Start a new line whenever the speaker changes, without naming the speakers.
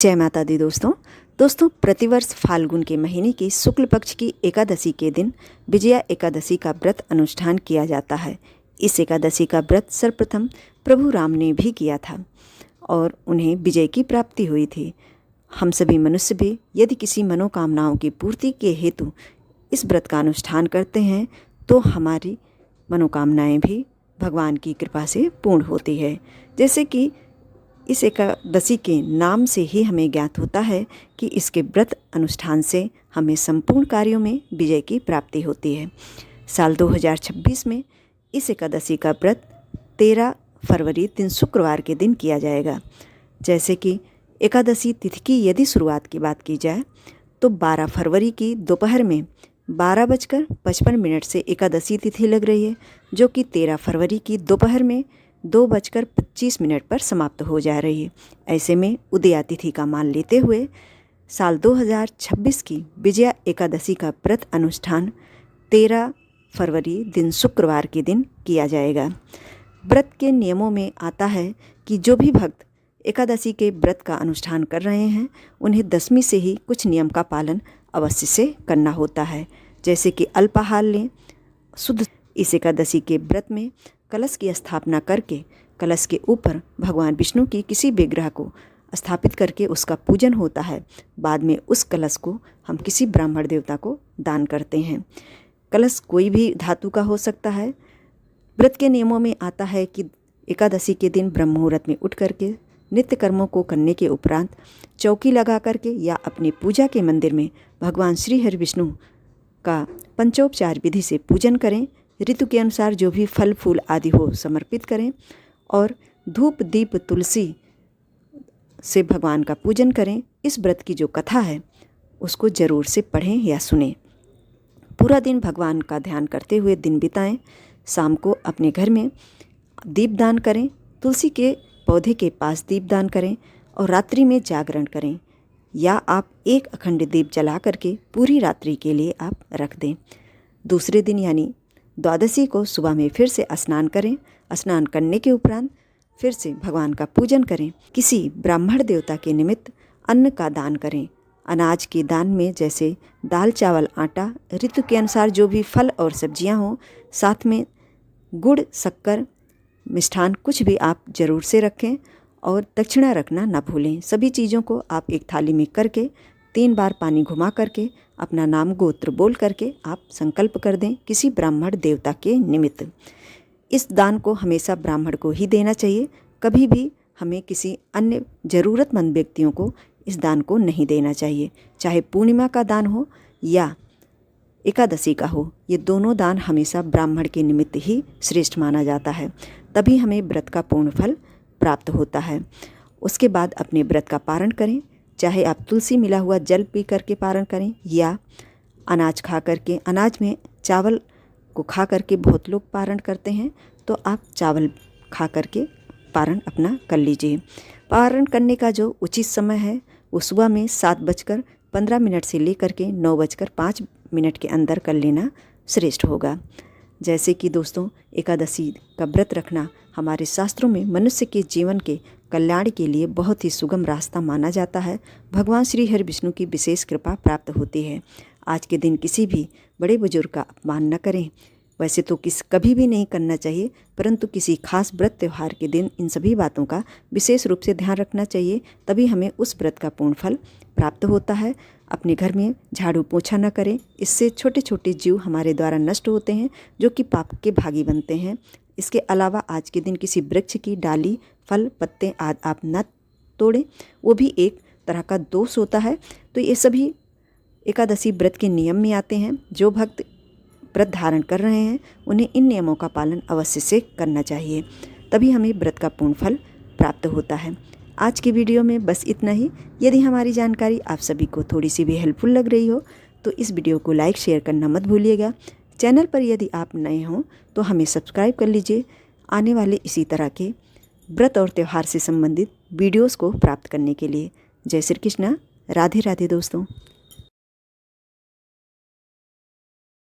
जय माता दी दोस्तों प्रतिवर्ष फाल्गुन के महीने की शुक्ल पक्ष की एकादशी के दिन विजया एकादशी का व्रत अनुष्ठान किया जाता है। इस एकादशी का व्रत सर्वप्रथम प्रभु राम ने भी किया था और उन्हें विजय की प्राप्ति हुई थी। हम सभी मनुष्य भी यदि किसी मनोकामनाओं की पूर्ति के हेतु इस व्रत का अनुष्ठान करते हैं तो हमारी मनोकामनाएं भी भगवान की कृपा से पूर्ण होती है। जैसे कि इस एकादशी के नाम से ही हमें ज्ञात होता है कि इसके व्रत अनुष्ठान से हमें संपूर्ण कार्यों में विजय की प्राप्ति होती है। साल 2026 में इस एकादशी का व्रत 13 फरवरी दिन शुक्रवार के दिन किया जाएगा। जैसे कि एकादशी तिथि की यदि शुरुआत की बात की जाए तो 12 फरवरी की दोपहर में 12:55 से एकादशी तिथि लग रही है, जो कि 13 फरवरी की दोपहर में 2:25 पर समाप्त हो जा रही है। ऐसे में उदया तिथि का मान लेते हुए साल 2026 की विजया एकादशी का व्रत अनुष्ठान 13 फरवरी दिन शुक्रवार के दिन किया जाएगा। व्रत के नियमों में आता है कि जो भी भक्त एकादशी के व्रत का अनुष्ठान कर रहे हैं उन्हें दशमी से ही कुछ नियम का पालन अवश्य से करना होता है। जैसे कि अल्पाहार लें, शुद्ध इस एकादशी के व्रत में कलश की स्थापना करके कलश के ऊपर भगवान विष्णु की किसी विग्रह को स्थापित करके उसका पूजन होता है। बाद में उस कलश को हम किसी ब्राह्मण देवता को दान करते हैं। कलश कोई भी धातु का हो सकता है। व्रत के नियमों में आता है कि एकादशी के दिन ब्रह्म मुहूर्त में उठ करके नित्य कर्मों को करने के उपरांत चौकी लगा करके या अपनी पूजा के मंदिर में भगवान श्री हरि विष्णु का पंचोपचार विधि से पूजन करें। ऋतु के अनुसार जो भी फल फूल आदि हो समर्पित करें और धूप दीप तुलसी से भगवान का पूजन करें। इस व्रत की जो कथा है उसको ज़रूर से पढ़ें या सुनें। पूरा दिन भगवान का ध्यान करते हुए दिन बिताएं। शाम को अपने घर में दीपदान करें, तुलसी के पौधे के पास दीपदान करें और रात्रि में जागरण करें, या आप एक अखंड दीप जला करके पूरी रात्रि के लिए आप रख दें। दूसरे दिन यानी द्वादशी को सुबह में फिर से स्नान करें। स्नान करने के उपरांत फिर से भगवान का पूजन करें। किसी ब्राह्मण देवता के निमित्त अन्न का दान करें। अनाज के दान में जैसे दाल चावल आटा, ऋतु के अनुसार जो भी फल और सब्जियां हों, साथ में गुड़ शक्कर मिष्ठान कुछ भी आप ज़रूर से रखें और दक्षिणा रखना ना भूलें। सभी चीज़ों को आप एक थाली में करके 3 बार पानी घुमा करके अपना नाम गोत्र बोल करके आप संकल्प कर दें किसी ब्राह्मण देवता के निमित्त। इस दान को हमेशा ब्राह्मण को ही देना चाहिए। कभी भी हमें किसी अन्य ज़रूरतमंद व्यक्तियों को इस दान को नहीं देना चाहिए। चाहे पूर्णिमा का दान हो या एकादशी का हो, ये दोनों दान हमेशा ब्राह्मण के निमित्त ही श्रेष्ठ माना जाता है। तभी हमें व्रत का पूर्ण फल प्राप्त होता है। उसके बाद अपने व्रत का पारण करें। चाहे आप तुलसी मिला हुआ जल पी करके पारण करें या अनाज खा करके, अनाज में चावल को खा करके बहुत लोग पारण करते हैं, तो आप चावल खा करके पारण अपना कर लीजिए। पारण करने का जो उचित समय है वो सुबह में 7:15 से लेकर के 9:05 के अंदर कर लेना श्रेष्ठ होगा। जैसे कि दोस्तों, एकादशी का व्रत रखना हमारे शास्त्रों में मनुष्य के जीवन के कल्याण के लिए बहुत ही सुगम रास्ता माना जाता है। भगवान श्री हरि विष्णु की विशेष कृपा प्राप्त होती है। आज के दिन किसी भी बड़े बुजुर्ग का अपमान न करें। वैसे तो कभी भी नहीं करना चाहिए, परंतु किसी खास व्रत त्यौहार के दिन इन सभी बातों का विशेष रूप से ध्यान रखना चाहिए। तभी हमें उस व्रत का पूर्ण फल प्राप्त होता है। अपने घर में झाड़ू पोछा न करें, इससे छोटे छोटे जीव हमारे द्वारा नष्ट होते हैं जो कि पाप के भागी बनते हैं। इसके अलावा आज के दिन किसी वृक्ष की डाली, फल, पत्ते आदि आप न तोड़ें, वो भी एक तरह का दोष होता है। तो ये सभी एकादशी व्रत के नियम में आते हैं। जो भक्त व्रत धारण कर रहे हैं उन्हें इन नियमों का पालन अवश्य से करना चाहिए, तभी हमें व्रत का पूर्ण फल प्राप्त होता है। आज की वीडियो में बस इतना ही। यदि हमारी जानकारी आप सभी को थोड़ी सी भी हेल्पफुल लग रही हो तो इस वीडियो को लाइक शेयर करना मत भूलिएगा। चैनल पर यदि आप नए हों तो हमें सब्सक्राइब कर लीजिए आने वाले इसी तरह के व्रत और त्यौहार से संबंधित वीडियोस को प्राप्त करने के लिए। जय श्री कृष्णा, राधे राधे दोस्तों।